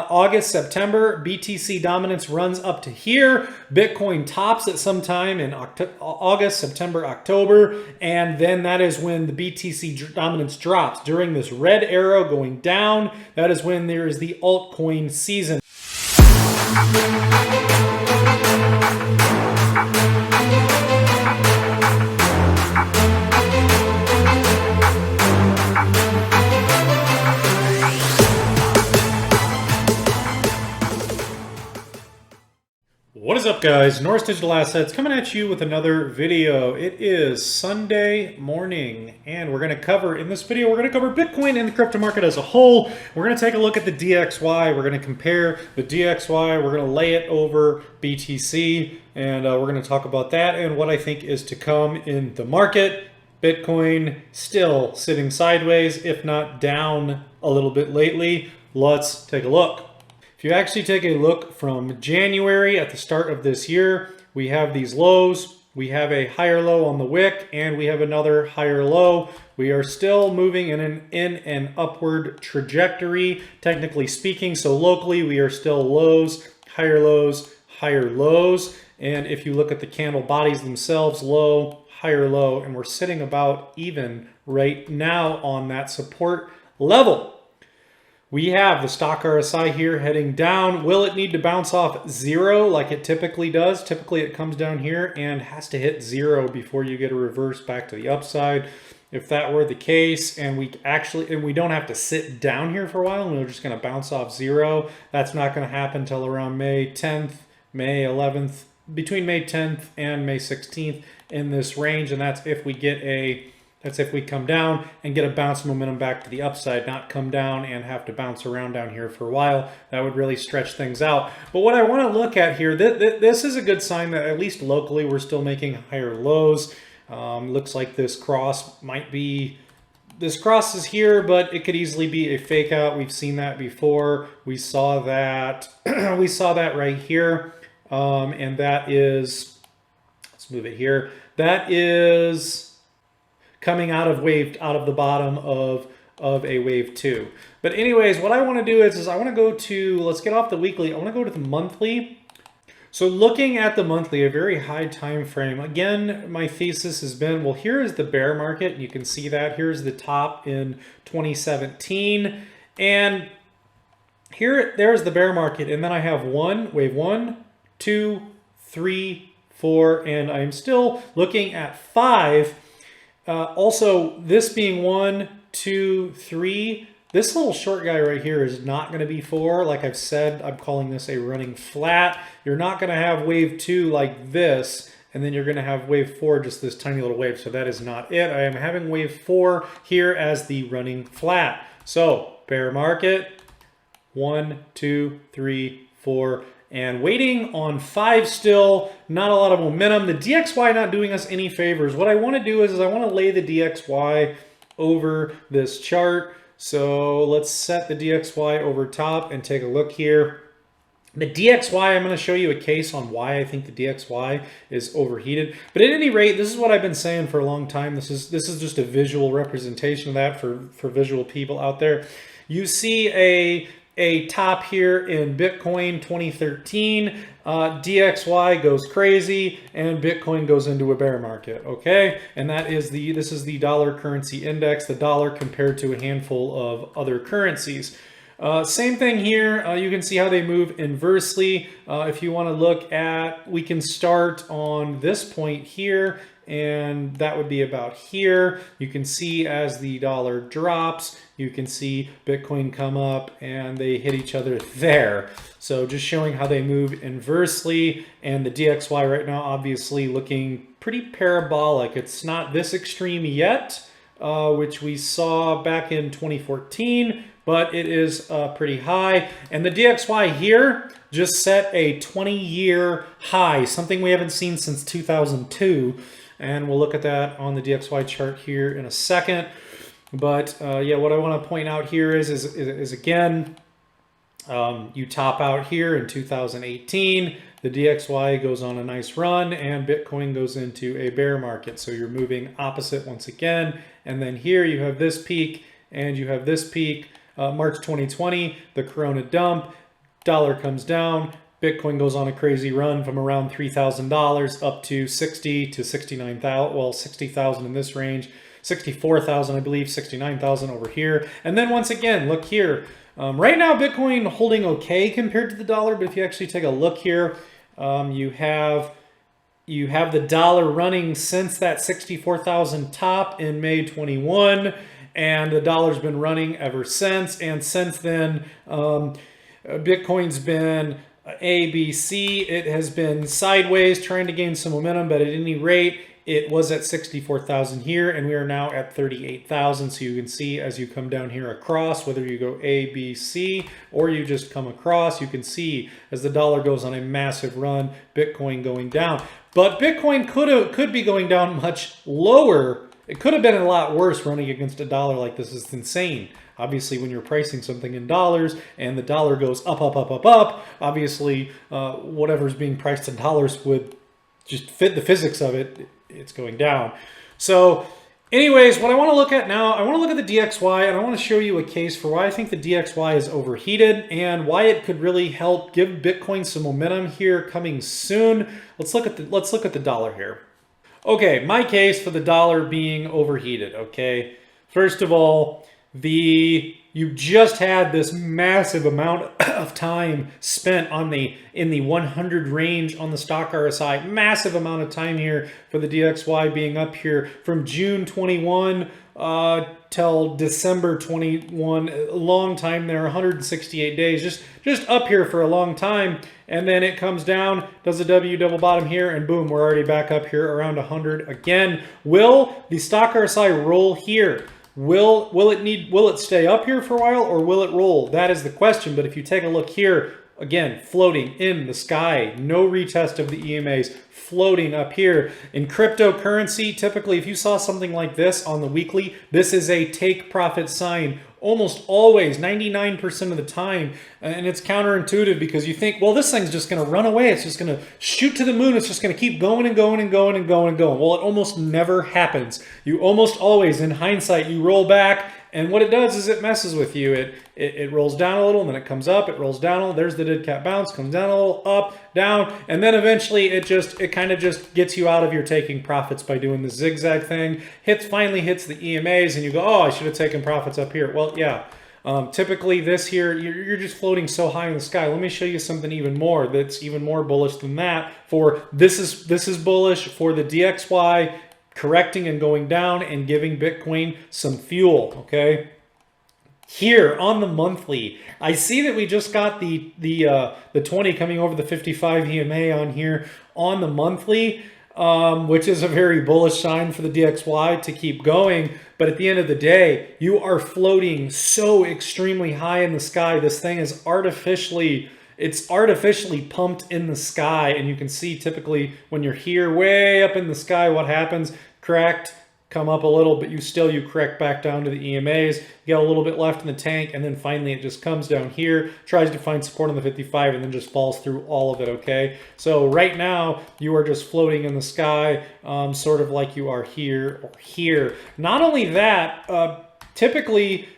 August, September, BTC dominance runs up to here. Bitcoin tops at some time in August, September, October, and then that is when the BTC dominance drops. During this red arrow going down, that is when there is the altcoin season. What is up, guys? Norris Digital Assets coming at you with another video. It is Sunday morning, and we're going to cover, in this video, we're going to cover Bitcoin and the crypto market as a whole. We're going to take a look at the DXY. We're going to compare the DXY. We're going to lay it over BTC, and we're going to talk about that and what I think is to come in the market. Bitcoin still sitting sideways, if not down a little bit lately. Let's take a look. If you actually take a look from January at the start of this year, we have these lows, we have a higher low on the wick, and we have another higher low. We are still moving in an upward trajectory, technically speaking. So locally, we are still lows, higher lows, higher lows. And if you look at the candle bodies themselves, low, higher low, and we're sitting about even right now on that support level. We have the stock RSI here heading down. Will it need to bounce off zero like it typically does? Typically it comes down here and has to hit zero before you get a reverse back to the upside. If that were the case, and we don't have to sit down here for a while, and we're just going to bounce off zero, that's not going to happen till around May 10th, May 11th, between May 10th and May 16th in this range, and that's if we get that's if we come down and get a bounce momentum back to the upside, not come down and have to bounce around down here for a while. That would really stretch things out. But what I want to look at here, this is a good sign that at least locally we're still making higher lows. Looks like this cross might be, this cross is here, but it could easily be a fake out. We've seen that before. We saw that, we saw that right here. And that is, let's move it here. That is coming out of the bottom of a wave 2. But anyways, what I want to do is I want to go to, let's get off the weekly, I want to go to the monthly. So looking at the monthly, a very high time frame, again, my thesis has been, well, here is the bear market. You can see that here's the top in 2017, and there's the bear market, and then I have wave 1, 2, 3, 4, and I'm still looking at 5. Also, this being 1, 2, 3, this little short guy right here is not going to be 4. Like I've said, I'm calling this a running flat. You're not going to have wave 2 like this, and then you're going to have wave 4, just this tiny little wave. So that is not it. I am having wave 4 here as the running flat. So bear market, 1, 2, 3, 4. And waiting on 5 still, not a lot of momentum. The DXY not doing us any favors. What I want to do is I want to lay the DXY over this chart. So let's set the DXY over top and take a look here. The DXY, I'm going to show you a case on why I think the DXY is overheated. But at any rate, this is what I've been saying for a long time. This is just a visual representation of that for visual people out there. You see a top here in Bitcoin 2013, DXY goes crazy and Bitcoin goes into a bear market, okay? And this is the dollar currency index, the dollar compared to a handful of other currencies. Same thing here, you can see how they move inversely. If you want to look at, we can start on this point here, and that would be about here. You can see as the dollar drops, you can see Bitcoin come up and they hit each other there. So just showing how they move inversely, and the DXY right now obviously looking pretty parabolic. It's not this extreme yet, which we saw back in 2014, but it is pretty high. And the DXY here just set a 20-year high, something we haven't seen since 2002. And we'll look at that on the DXY chart here in a second. But yeah, what I want to point out here is again, you top out here in 2018, the DXY goes on a nice run and Bitcoin goes into a bear market. So you're moving opposite once again. And then here you have this peak and you have this peak, March 2020, the Corona dump. dollar comes down, Bitcoin goes on a crazy run from around $3,000 up to 60 to 69,000, well, 60,000 in this range, 64,000, I believe, 69,000 over here. And then once again, look here. Right now, Bitcoin holding okay compared to the dollar, but if you actually take a look here, you have the dollar running since that 64,000 top in May 21, and the dollar's been running ever since. And since then, Bitcoin's been A, B, C. It has been sideways, trying to gain some momentum, but at any rate, it was at 64,000 here, and we are now at 38,000. So you can see as you come down here across, whether you go A, B, C, or you just come across, you can see as the dollar goes on a massive run, Bitcoin going down. But Bitcoin could be going down much lower. It could have been a lot worse running against a dollar like this. Is insane. Obviously, when you're pricing something in dollars and the dollar goes up, up, up, up, up, obviously whatever's being priced in dollars would just fit the physics of it. It's going down. So anyways, what I want to look at now, I want to look at the DXY, and I want to show you a case for why I think the DXY is overheated and why it could really help give Bitcoin some momentum here coming soon. Let's look at the dollar here. Okay, my case for the dollar being overheated, okay? First of all, you just had this massive amount of time spent in the 100 range on the stock RSI. Massive amount of time here for the DXY being up here from June 21 till December 21. A long time there, 168 days, just up here for a long time. And then it comes down, does a W double bottom here, and boom, we're already back up here around 100 again. Will the stock RSI roll here? Will it stay up here for a while, or will it roll? That is the question. But if you take a look here, again, floating in the sky, no retest of the EMAs, floating up here. In cryptocurrency, typically if you saw something like this on the weekly, this is a take profit sign. Almost always, 99% of the time. And it's counterintuitive because you think, well, this thing's just going to run away. It's just going to shoot to the moon. It's just going to keep going and going and going and going and going. Well, it almost never happens. You almost always, in hindsight, you roll back, and what it does is it messes with you. It rolls down a little, and then it comes up. It rolls down a little. There's the dead cat bounce. Comes down a little, up, down, and then eventually it kind of just gets you out of your taking profits by doing the zigzag thing. Finally hits the EMAs, and you go, oh, I should have taken profits up here. Well, yeah. Typically this here, you're just floating so high in the sky. Let me show you something even more that's even more bullish than that. This is bullish for the DXY correcting and going down and giving Bitcoin some fuel, okay? Here on the monthly, I see that we just got the 20 coming over the 55 EMA on here on the monthly, which is a very bullish sign for the DXY to keep going. But at the end of the day, you are floating so extremely high in the sky. This thing is artificially pumped in the sky. And you can see typically when you're here way up in the sky, what happens? Correct, come up a little, but you correct back down to the EMAs, you get a little bit left in the tank, and then finally it just comes down here, tries to find support on the 55, and then just falls through all of it, okay? So right now, you are just floating in the sky, sort of like you are here or here. Not only that, typically,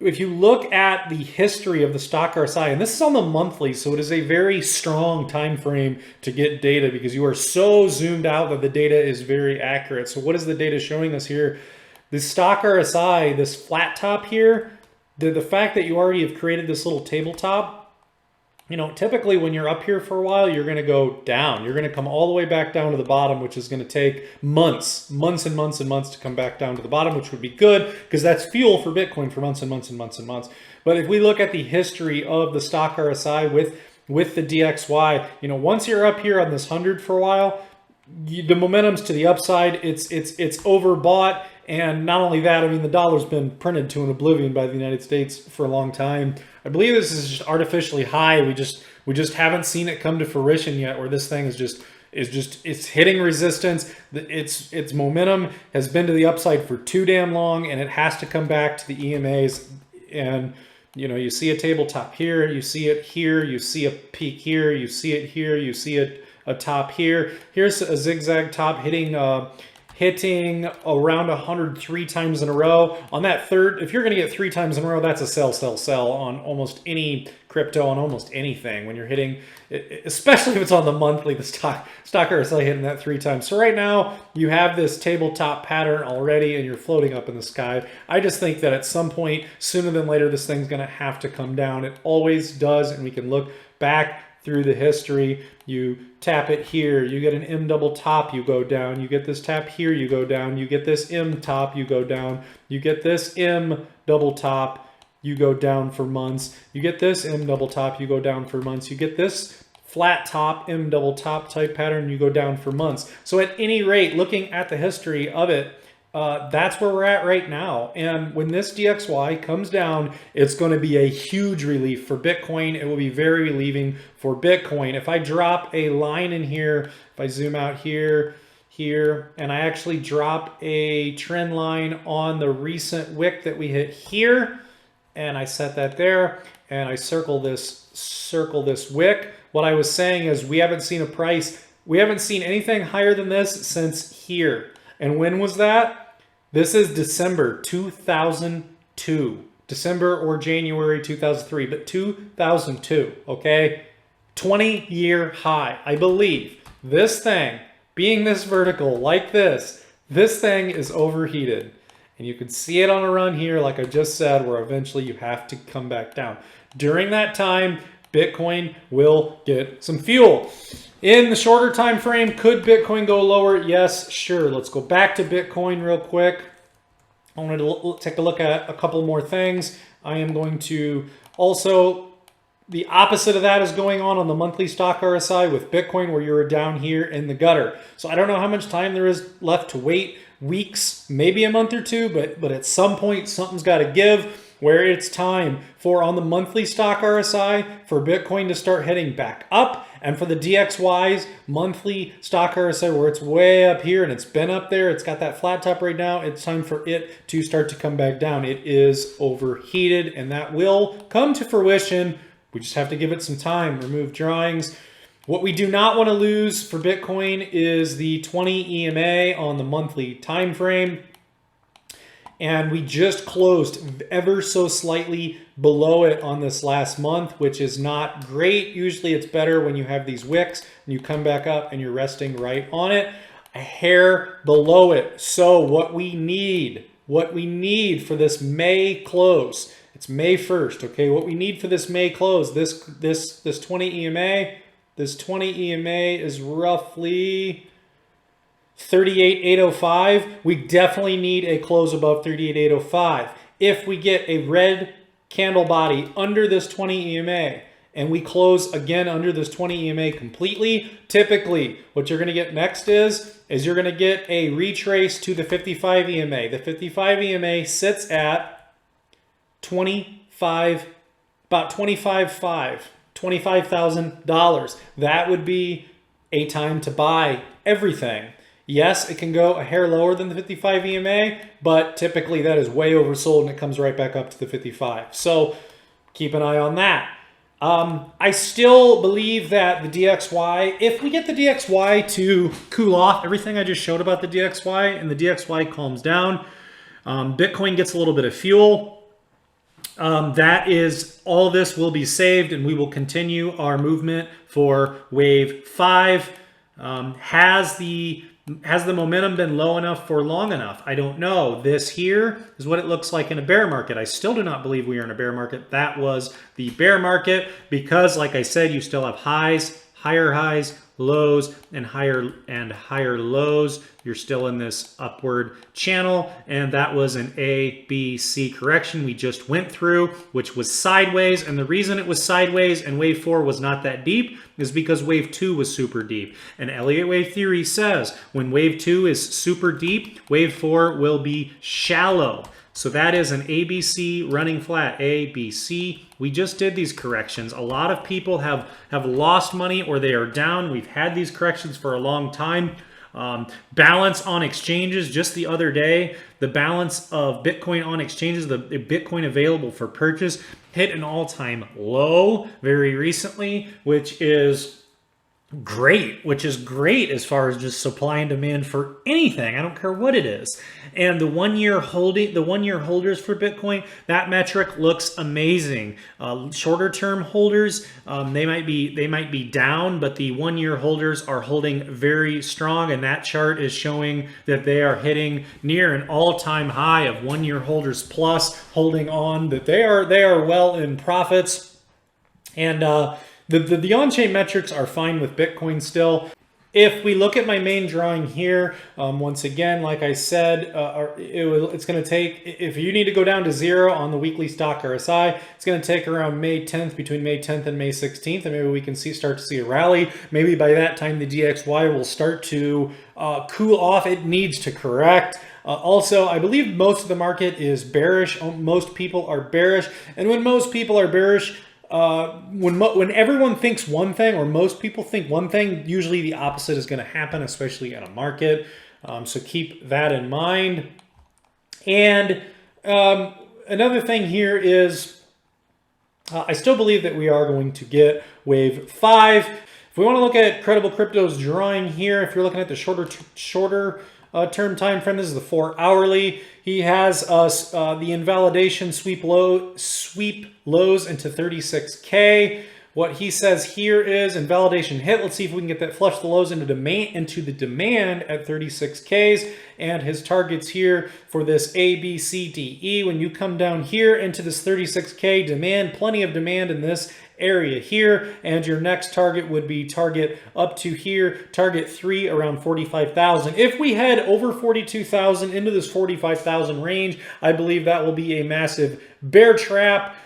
if you look at the history of the stock RSI, and this is on the monthly, so it is a very strong time frame to get data because you are so zoomed out that the data is very accurate. So what is the data showing us here? The stock RSI, this flat top here, the fact that you already have created this little tabletop, you know, typically when you're up here for a while, you're going to go down. You're going to come all the way back down to the bottom, which is going to take months and months and months to come back down to the bottom, which would be good because that's fuel for Bitcoin for months and months and months and months. But if we look at the history of the stock RSI with the DXY, you know, once you're up here on this 100 for a while, the momentum's to the upside. It's overbought. And not only that, I mean, the dollar's been printed to an oblivion by the United States for a long time. I believe this is just artificially high. We just haven't seen it come to fruition yet, where this thing it's hitting resistance. Its momentum has been to the upside for too damn long, and it has to come back to the EMAs. And you know, you see a tabletop here, you see it here, you see a peak here, you see it here, you see a top here. Here's a zigzag top hitting around 103 times in a row. On that third, if you're going to get 3 times in a row, that's a sell, sell, sell on almost any crypto on almost anything when you're hitting, especially if it's on the monthly, the stock RSI hitting that 3 times. So right now you have this tabletop pattern already and you're floating up in the sky. I just think that at some point, sooner than later, this thing's going to have to come down. It always does, and we can look back through the history. You tap it here, you get an M double top, you go down. You get this tap here, you go down. You get this M top, you go down. You get this M double top, you go down for months. You get this M double top, you go down for months. You get this flat top, M double top type pattern, you go down for months. So at any rate, looking at the history of it, that's where we're at right now. And when this DXY comes down, it's going to be a huge relief for Bitcoin. It will be very relieving for Bitcoin. If I drop a line in here, if I zoom out here, and I actually drop a trend line on the recent wick that we hit here, and I set that there, and I circle this wick. What I was saying is we haven't seen a price, we haven't seen anything higher than this since here. And when was that? This is December 2002. December or January 2003, but 2002, okay? 20-year high. I believe this thing, being this vertical like this thing is overheated. And you can see it on a run here, like I just said, where eventually you have to come back down. During that time, Bitcoin will get some fuel. In the shorter time frame, could Bitcoin go lower? Yes, sure. Let's go back to Bitcoin real quick. I wanted to take a look at a couple more things. I am going to also, the opposite of that is going on the monthly stock RSI with Bitcoin, where you're down here in the gutter. So I don't know how much time there is left to wait. Weeks, maybe a month or two, but at some point something's got to give, where it's time for, on the monthly stock RSI, for Bitcoin to start heading back up, and for the DXY's monthly stock RSI, where it's way up here and it's been up there, it's got that flat top right now, it's time for it to start to come back down. It is overheated, and that will come to fruition. We just have to give it some time, remove drawings. What we do not want to lose for Bitcoin is the 20 EMA on the monthly time frame. And we just closed ever so slightly below it on this last month, which is not great. Usually it's better when you have these wicks and you come back up and you're resting right on it, a hair below it. So what we need for this May close, it's May 1st, okay? What we need for this May close, this 20 EMA, this 20 EMA is roughly 38,805. We definitely need a close above 38,805. If we get a red candle body under this 20 EMA and we close again under this 20 EMA completely, typically what you're going to get next is you're going to get a retrace to the 55 EMA. The 55 EMA sits at about $25,000. That would be a time to buy everything. Yes, it can go a hair lower than the 55 EMA, but typically that is way oversold and it comes right back up to the 55. So keep an eye on that. I still believe that the DXY, if we get the DXY to cool off, everything I just showed about the DXY, and the DXY calms down, Bitcoin gets a little bit of fuel, that is, all this will be saved and we will continue our movement for wave 5. Has the momentum been low enough for long enough? I don't know. This here is what it looks like in a bear market. I still do not believe we are in a bear market. That was the bear market because, like I said, you still have highs, higher highs, lows, and higher lows. You're still in this upward channel, and that was an A, B, C correction we just went through, which was sideways. And the reason it was sideways and wave 4 was not that deep is because wave 2 was super deep. And Elliott wave theory says when wave 2 is super deep, wave 4 will be shallow. So that is an ABC running flat, A, B, C. We just did these corrections. A lot of people have lost money or they are down. We've had these corrections for a long time. Balance on exchanges, just the other day, the balance of Bitcoin on exchanges, the Bitcoin available for purchase, hit an all-time low very recently, which is great, which is great as far as just supply and demand for anything. I don't care what it is. And the 1 year holding, the 1 year holders for Bitcoin, that metric looks amazing. Shorter term holders, they might be down, but the 1 year holders are holding very strong, and that chart is showing that they are hitting near an all-time high of 1 year holders plus, holding on. That they are well in profits, and the on-chain metrics are fine with Bitcoin still. If we look at my main drawing here, once again, like I said, it's going to take, if you need to go down to 0 on the weekly stock RSI, it's going to take around May 10th, between May 10th and May 16th, and maybe we can start to see a rally. Maybe by that time, the DXY will start to cool off. It needs to correct. Also, I believe most of the market is bearish. Most people are bearish, and when most people are bearish, when everyone thinks one thing, or most people think one thing, usually the opposite is going to happen, especially in a market. So keep that in mind. And another thing here is I still believe that we are going to get wave 5. If we want to look at Credible Crypto's drawing here, if you're looking at the shorter term time frame, this is the 4 hourly. He has us the invalidation sweep lows into 36K. What he says here is invalidation hit. Let's see if we can get that flush the lows into the demand at 36Ks. And his targets here for this A, B, C, D, E. When you come down here into this 36K demand, plenty of demand in this area here, and your next target would be target up to here, target 3 around 45,000. If we head over 42,000 into this 45,000 range, I believe that will be a massive bear trap.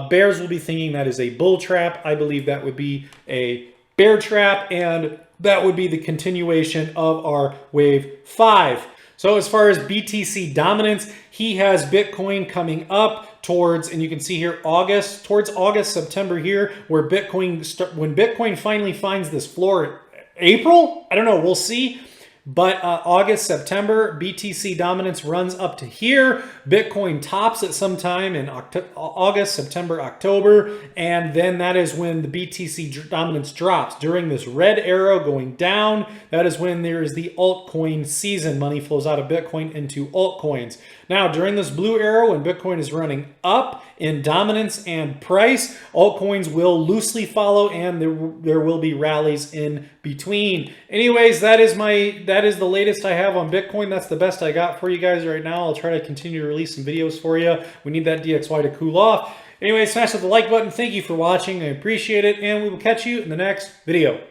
Bears will be thinking that is a bull trap. I believe that would be a bear trap, and that would be the continuation of our wave 5. So as far as BTC dominance, he has Bitcoin coming up towards, and you can see here, towards August, September here, where when Bitcoin finally finds this floor, April? I don't know, we'll see. But August, September, BTC dominance runs up to here. Bitcoin tops at some time in August, September, October. And then that is when the BTC dominance drops. During this red arrow going down, that is when there is the altcoin season. Money flows out of Bitcoin into altcoins. Now, during this blue arrow, when Bitcoin is running up in dominance and price, altcoins will loosely follow, and there will be rallies in between. Anyways, that is the latest I have on Bitcoin. That's the best I got for you guys right now. I'll try to continue to release some videos for you. We need that DXY to cool off. Anyway, smash the like button. Thank you for watching. I appreciate it, and we will catch you in the next video.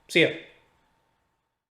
See ya.